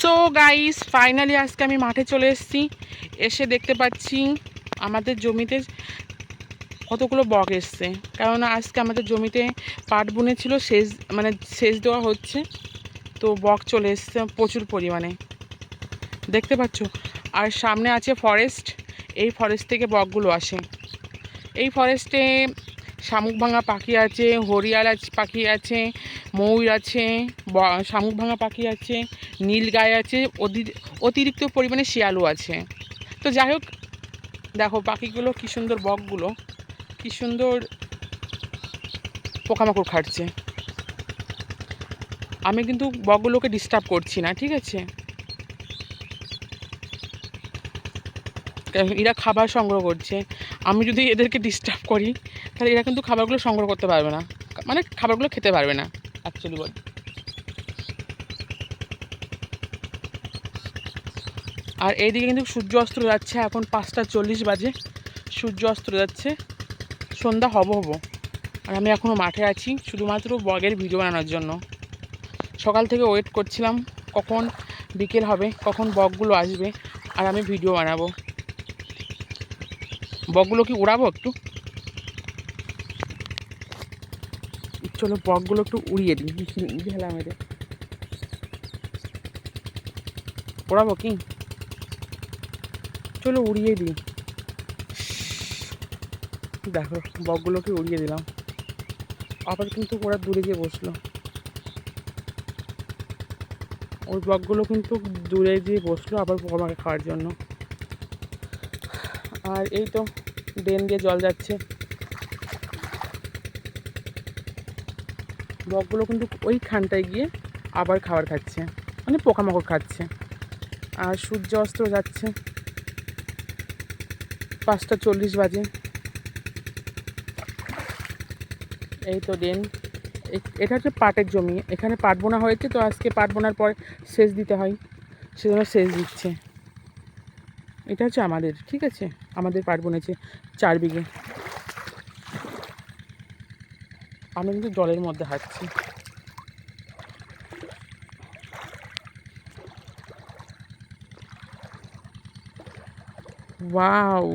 So guys, finally আজকে আমি মাঠে চলে এসেছি। এসে দেখতে পাচ্ছি আমাদের জমিতে কতগুলো বক এসছে। কেননা আজকে আমাদের জমিতে পাট বুনেছিল, সেচ দেওয়া হচ্ছে, তো বক চলে এসছে প্রচুর পরিমাণে, দেখতে পাচ্ছ। আর সামনে আছে ফরেস্ট, এই ফরেস্ট থেকে বকগুলো আসে। এই ফরেস্টে শামুক ভাঙা পাখি আছে, হরিয়াল পাখি আছে, ময়ূর আছে, শামুক ভাঙা পাখি আছে, নীলগাই আছে, অতিরিক্ত পরিমাণে শিয়ালও আছে। তো যাই হোক, দেখো পাখিগুলো কী সুন্দর, বকগুলো কী সুন্দর পোকামাকড় খাচ্ছে। আমি কিন্তু বকগুলোকে ডিস্টার্ব করছি না, ঠিক আছে। এরা খাবার সংগ্রহ করছে, আমি যদি এদেরকে ডিস্টার্ব করি তাহলে এরা কিন্তু খাবারগুলো সংগ্রহ করতে পারবে না, মানে খাবারগুলো খেতে পারবে না অ্যাকচুয়ালি বল। আর এইদিকে কিন্তু সূর্য অস্ত যাচ্ছে, এখন 5:40 বাজে, সূর্য অস্ত যাচ্ছে, সন্ধ্যা হব। আর আমি এখনও মাঠে আছি শুধুমাত্র বগের ভিডিও বানানোর জন্য। সকাল থেকে ওয়েট করছিলাম কখন বিকেল হবে, কখন বকগুলো আসবে আর আমি ভিডিও বানাবো। বকগুলো কি উড়াবো একটু, চলো বকগুলো একটু উড়িয়ে দিই, ঢেলা মেরে উড়াবো কি, চলো উড়িয়ে দিই। দেখো বকগুলোকে উড়িয়ে দিলাম, আবার কিন্তু ওরা দূরে গিয়ে বসলো। ওই বকগুলো কিন্তু দূরে গিয়ে বসলো আবার পোকামাকে খাওয়ার জন্য। আর এই তো ড্রেন দিয়ে জল যাচ্ছে, বকগুলো কিন্তু ওইখানটায় গিয়ে আবার খাবার খাচ্ছে, মানে পোকামাকড় খাচ্ছে। আর সূর্য অস্ত যাচ্ছে, 5:40 বাজে। এই তো ড্রেন, এটা হচ্ছে পাটের জমি, এখানে পাট বোনা হয়েছে, তো আজকে পাট বোনার পর সেচ দিতে হয়, সেজন্য সেচ দিচ্ছে। এটা হচ্ছে আমাদের, ঠিক আছে, আমাদের পাট বুনেছে 4 বিঘে। আমি কিন্তু জলের মধ্যে হাঁটছি। ওয়াও,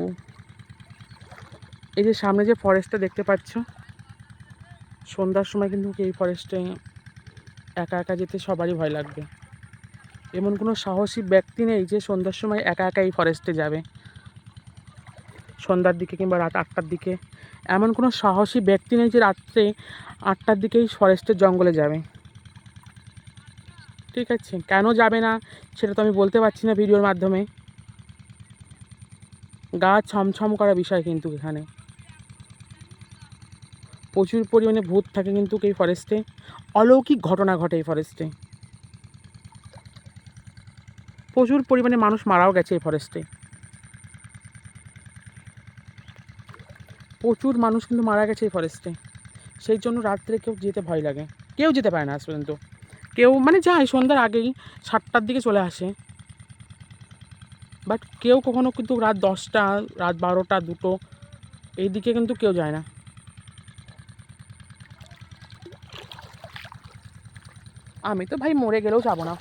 এই যে সামনে যে ফরেস্টটা দেখতে পাচ্ছ, সন্ধ্যার সময় কিন্তু এই ফরেস্টে একা একা যেতে সবারই ভয় লাগবে। এমন কোনো সাহসী ব্যক্তি নেই যে সন্ধ্যার সময় একা একা এই ফরেস্টে যাবে, সন্ধ্যার দিকে কিংবা রাত 8টার দিকে। এমন কোনো সাহসী ব্যক্তি নেই যে রাত্রে 8টার দিকেই ফরেস্টের জঙ্গলে যাবে, ঠিক আছে। কেন যাবে না সেটা তো আমি বলতে পারছি না ভিডিওর মাধ্যমে। গা ছমছম করা বিষয় কিন্তু এখানে প্রচুর পরিমাণে ভূত থাকে কিন্তু এই ফরেস্টে, অলৌকিক ঘটনা ঘটে এই ফরেস্টে। প্রচুর পরিমাণে মানুষ মারাও গেছে এই ফরেস্টে, প্রচুর মানুষ কিন্তু মারা গেছে এই ফরেস্টে। সেই জন্য রাত্রে কেউ যেতে ভয় লাগে, কেউ যেতে পারে না আজ পর্যন্ত। কেউ মানে যায় সন্ধ্যার আগেই, 7টার দিকে চলে আসে, বাট কেউ কখনো কিন্তু রাত 10টা, রাত 12টা, 2টো এই দিকে কিন্তু কেউ যায় না। আমি তো ভাই মরে গেলেও যাবো না,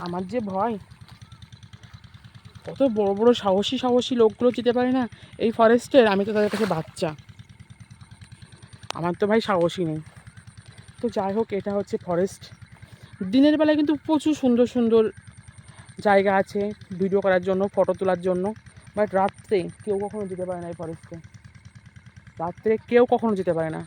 আমার যে ভয়। কত বড় বড় সাহসী সাহসী লোকগুলো যেতে পারে না এই ফরেস্টের, আমি তো তাদের কাছে বাচ্চা, আমার তো ভাই সাহসী নেই। তো যাই হোক, এটা হচ্ছে ফরেস্ট। দিনের বেলায় কিন্তু প্রচুর সুন্দর সুন্দর জায়গা আছে ভিডিও করার জন্য, ফটো তোলার জন্য, বাট রাত্রে কেউ কখনো যেতে পারে না এই ফরেস্টে, রাত্রে কেউ কখনো যেতে পারে না।